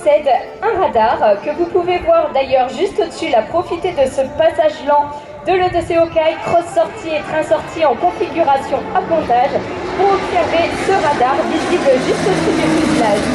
possède un radar que vous pouvez voir d'ailleurs juste au-dessus. Là, profitez de ce passage lent de l'ETC Hawkeye, cross-sortie et train-sortie en configuration à pontage pour observer ce radar visible juste au-dessus du fuselage.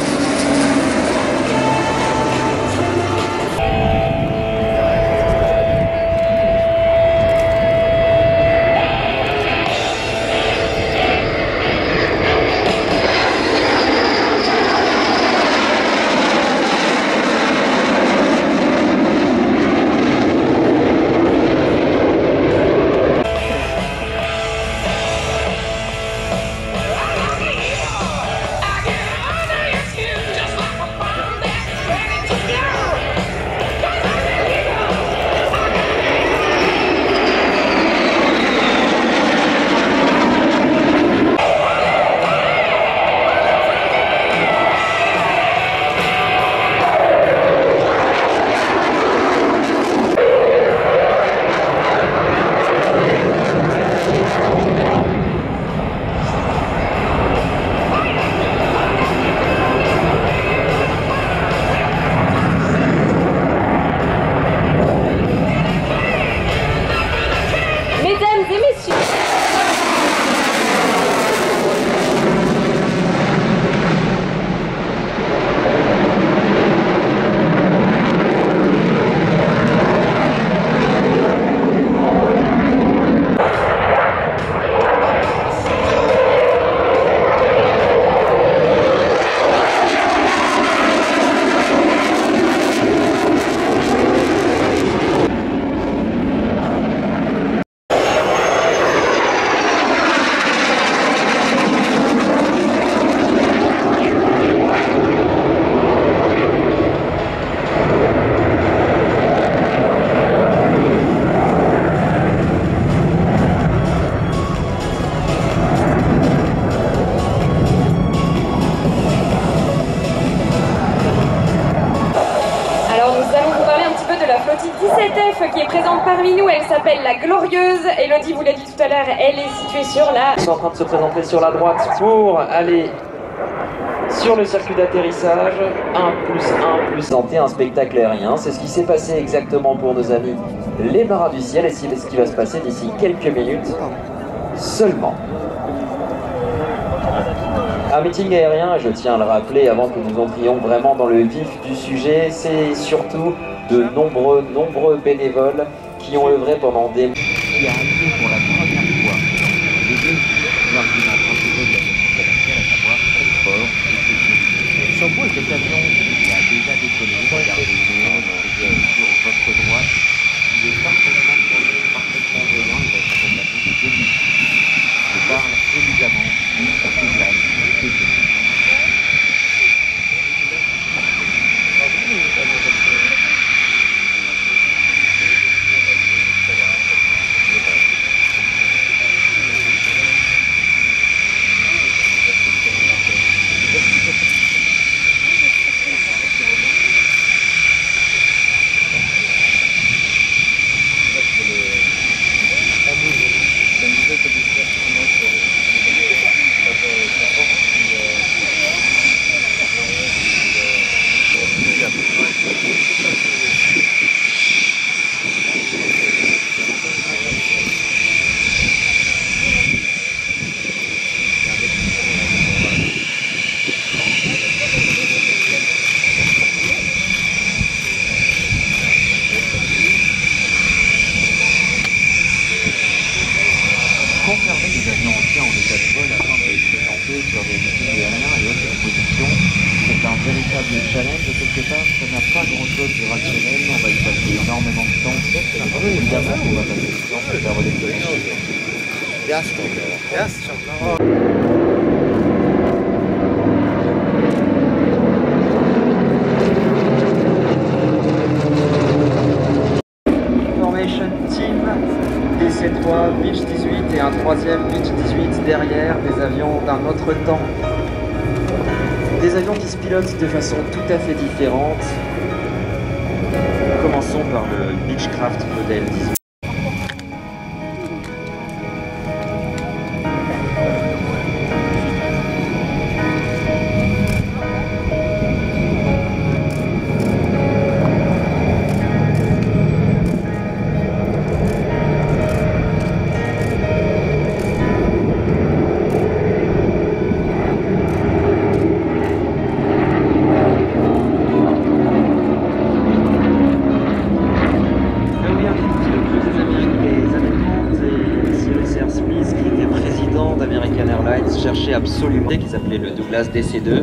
Qui est présente parmi nous, elle s'appelle la Glorieuse. Elodie vous l'a dit tout à l'heure, elle est située sur la... Ils sont en train de se présenter sur la droite pour aller sur le circuit d'atterrissage. 1+1+. Tenter un spectacle aérien, c'est ce qui s'est passé exactement pour nos amis les marins du ciel et c'est ce qui va se passer d'ici quelques minutes seulement. Un meeting aérien, je tiens à le rappeler avant que nous entrions vraiment dans le vif du sujet, c'est surtout de nombreux bénévoles qui ont œuvré pendant des mois. Qui a arrivé pour la première fois les deux arguments principaux de la mission commerciale, à savoir confort et sécurité. Sur quoi cet avion qui a déjà décollé, regardez sur votre droite, il est parfaitement tourné, parfaitement volant, il va être accompagné de deux missions. Je parle évidemment du réglage sécurité. Conserver des avions anciens en état de vol afin de les présenter sur des meetings aériens et autres expositions, c'est un véritable challenge. Quelque part, ça n'a pas grand-chose de rationnel, on va y passer énormément de temps. Évidemment, on va passer du temps à faire des connexions. Formation Team DC3, Beach 18 et un troisième Beach 18 derrière, des avions d'un autre temps. Des avions qui se pilotent de façon tout à fait différente. Commençons par le Beechcraft modèle 18. Smith, qui était président d'American Airlines, cherchait absolument qui s'appelait le Douglas DC-2.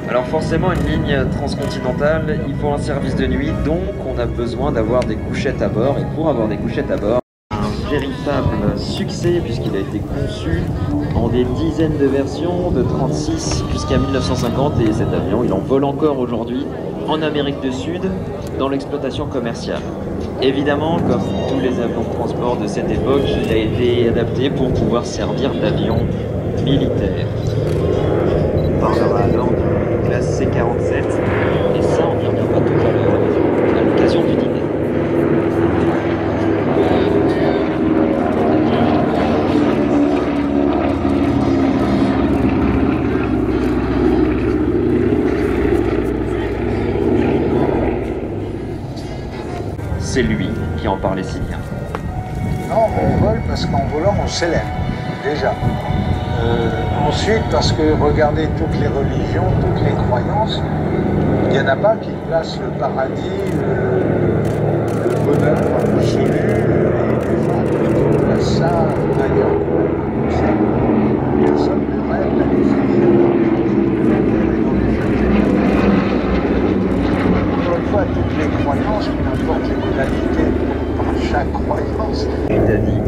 Alors forcément, une ligne transcontinentale, il faut un service de nuit, donc on a besoin d'avoir des couchettes à bord. Et pour avoir des couchettes à bord, un véritable succès puisqu'il a été conçu en des dizaines de versions, de 36 jusqu'à 1950, et cet avion, il en vole encore aujourd'hui en Amérique du Sud, dans l'exploitation commerciale. Évidemment, comme tous les avions de transport de cette époque, il a été adapté pour pouvoir servir d'avion militaire. On parlera alors de classe C-47, et ça on y reviendra tout à l'heure, à l'occasion du dîner. C'est lui qui en parlait si bien. Non, on vole parce qu'en volant, on s'élève, déjà. Ensuite, parce que regardez toutes les religions, toutes les croyances, il n'y en a pas qui placent le paradis, le bonheur absolu, et qui placent ça ailleurs. Personne ne rêve d'aller finir à toutes les croyances, peu importe les modalités par chaque croyance. Il t'a dit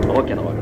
rock'n'roll.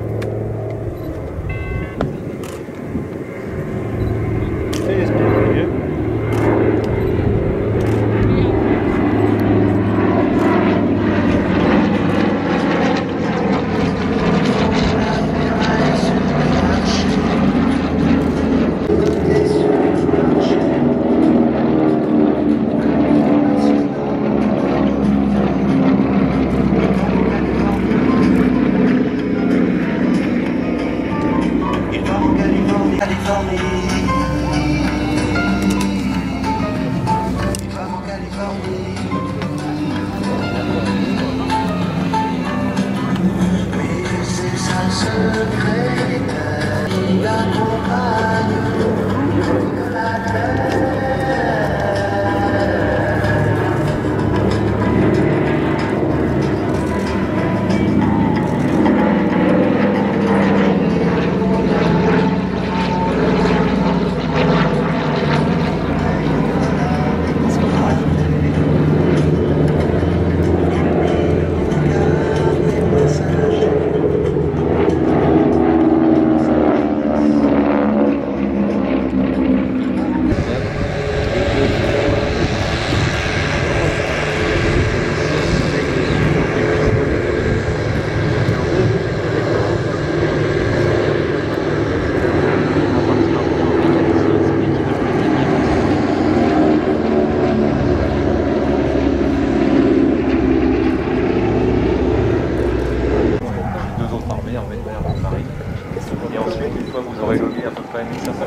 Et ensuite, une fois que vous aurez logué à peu près 1500.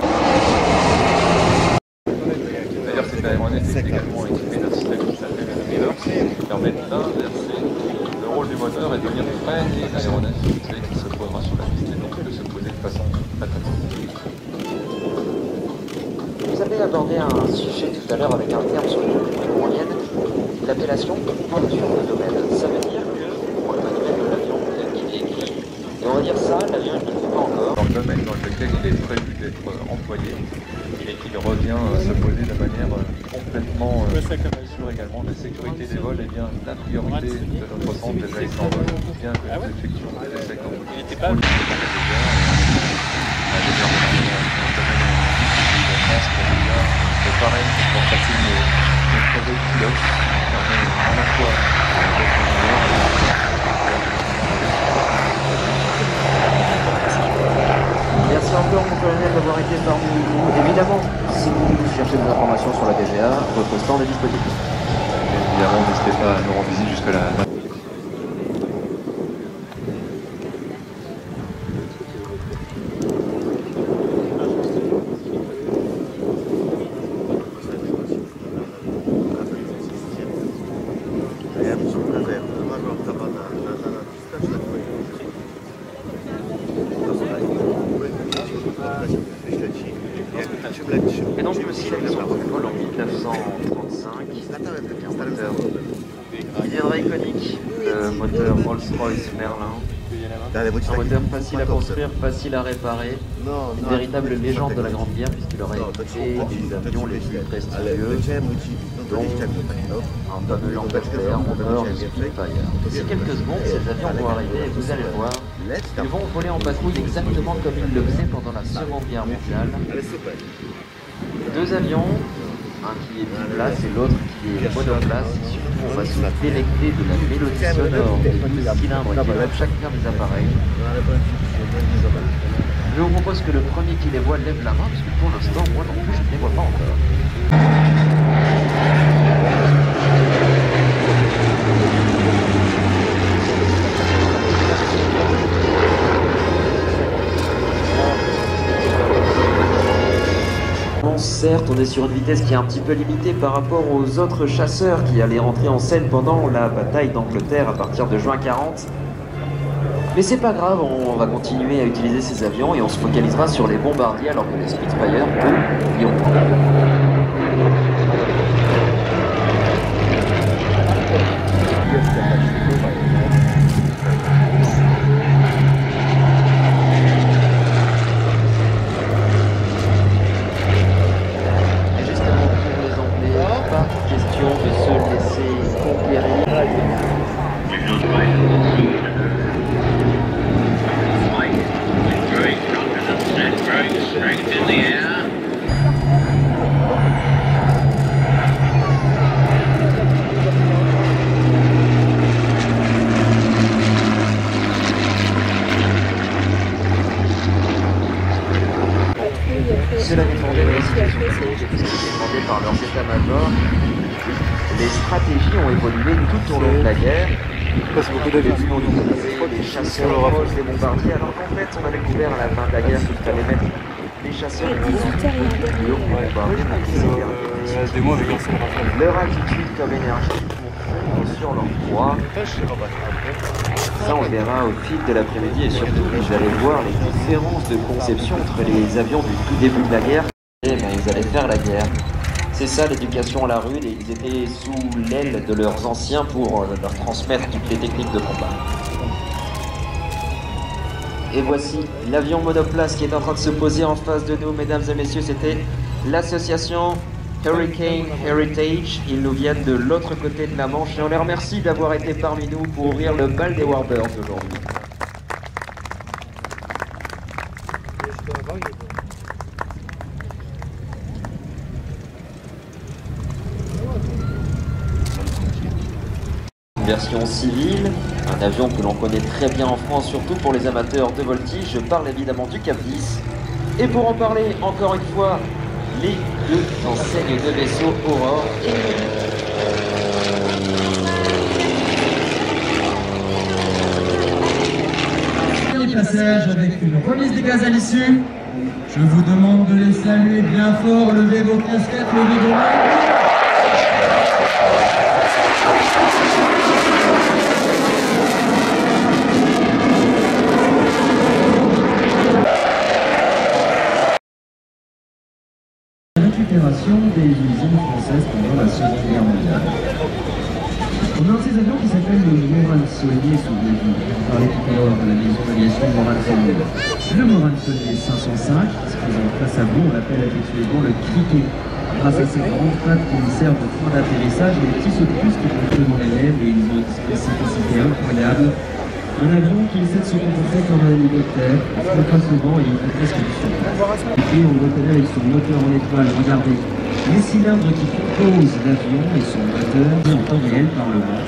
D'ailleurs, cet aéronef est également équipé d'un système qui s'appelle le reverse, qui permet d'inverser le rôle du moteur et de venir freiner l'aéronef qui se posera sur la piste et donc de se poser de façon latérale. Vous avez abordé un sujet tout à l'heure avec un terme sur lequel je revienne, l'appellation peinture de domaine. Ça veut dire que pour le manuel de l'avion tel qu'il est écrit, et on va dire ça, l'avion il ne fait pas encore. Dans le domaine dans lequel il est prévu d'être employé et qu'il revient se poser de manière complètement sûre également. La sécurité des vols est bien la priorité de notre centre des essais en vol, bien que nous effectuons des essais en vol. Il n'était pas c'est pareil pour passer nos projets de pilote qui permet à la fois d'être Merci encore mon colonel d'avoir été parmi nous. Évidemment, si vous cherchez des informations sur la DGA, votre stand est disponible. Évidemment, n'hésitez pas à nous rendre visite jusque là. Et donc le siècle sur rock'n'roll en 1935, un moteur qui deviendra iconique, le moteur Rolls-Royce Merlin, Un moteur facile à construire, facile à réparer. Une véritable légende de la Grande Guerre puisqu'il aurait équipé des avions les plus prestigieux, dont un fameux Lancaster, Honor et Spitfire. D'ici quelques secondes, ces avions vont arriver et vous allez voir, ils vont voler en patrouille exactement comme ils le faisaient pendant la Seconde Guerre mondiale. Deux avions, un qui est biplace et l'autre qui est monoplace, et surtout on va se délecter de la mélodie sonore des deux cylindres qui élèvent chacun des appareils. Je vous propose que le premier qui les voit lève la main, parce que pour l'instant, moi non plus, je ne les vois pas encore. Certes, on est sur une vitesse qui est un petit peu limitée par rapport aux autres chasseurs qui allaient rentrer en scène pendant la bataille d'Angleterre à partir de juin 40. Mais c'est pas grave, on va continuer à utiliser ces avions et on se focalisera sur les bombardiers alors que les Spitfire, eux, iront. Cela dépendait de la situation politique, puisque demandé par leurs états-majors. Les stratégies ont évolué tout au long de la guerre. Les chasseurs proches des bombardiers, alors qu'en fait on avait découvert à la fin de la guerre qu'il fallait mettre les chasseurs et les bombardiers leur attitude comme énergie pour sur leur proie. Ça on verra au fil de l'après-midi et surtout vous allez voir les différences de conception entre les avions du tout début de la guerre et ils allaient faire la guerre. C'est ça l'éducation à la rue, et ils étaient sous l'aile de leurs anciens pour leur transmettre toutes les techniques de combat. Et voici l'avion monoplace qui est en train de se poser en face de nous, mesdames et messieurs, c'était l'association Hurricane Heritage. Ils nous viennent de l'autre côté de la Manche et on les remercie d'avoir été parmi nous pour ouvrir le bal des Warbirds aujourd'hui. Version civile, un avion que l'on connaît très bien en France, surtout pour les amateurs de voltige. Je parle évidemment du Cap 10. Et pour en parler, encore une fois, les deux enseignes de vaisseau Aurore et Premier passage avec une remise des gaz à l'issue. Je vous demande de les saluer bien fort, levez vos casquettes, levez vos mains. Des usines françaises pendant la Seconde Guerre mondiale. On a un de ces avions qui s'appelle le Morane-Saulnier, souvenez-vous. On parlait tout à l'heure de la maison d'aviation Morane-Saulnier. Le Morane-Saulnier 505, qui se présente face à vous, on l'appelle habituellement le Criquet. Grâce à ses grandes pattes qui lui servent de point d'atterrissage et les petits sauts de puce qui font devant les lèvres et une spécificité incroyable. Un avion qui essaie de se comporter comme un hélicoptère, on se pas souvent et il fait presque du son. Et puis on le reconnaît avec son moteur en étoile, regardez, les cylindres qui composent l'avion et son moteur en temps réel par le vent.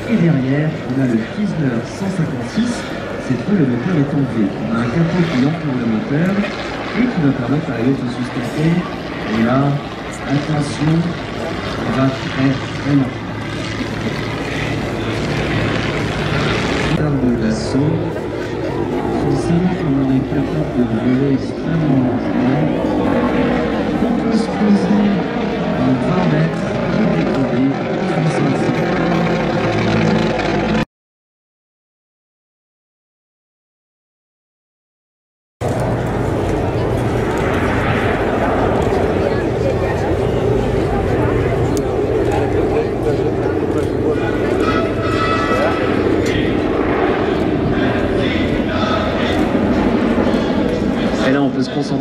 Et derrière, on a le Chrysler 156, cette fois le moteur est enlevé. On a un capot qui entoure le moteur et qui va permettre à l'avion de se sustenter. Et là, attention, on va très lentement. De l'assaut, faut savoir qu'on est capable de voler extrêmement lentement. On peut se poser en 20 mètres et décoller 35 secondes.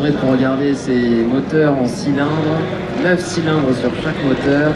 près pour regarder ces moteurs en cylindre, 9 cylindres sur chaque moteur.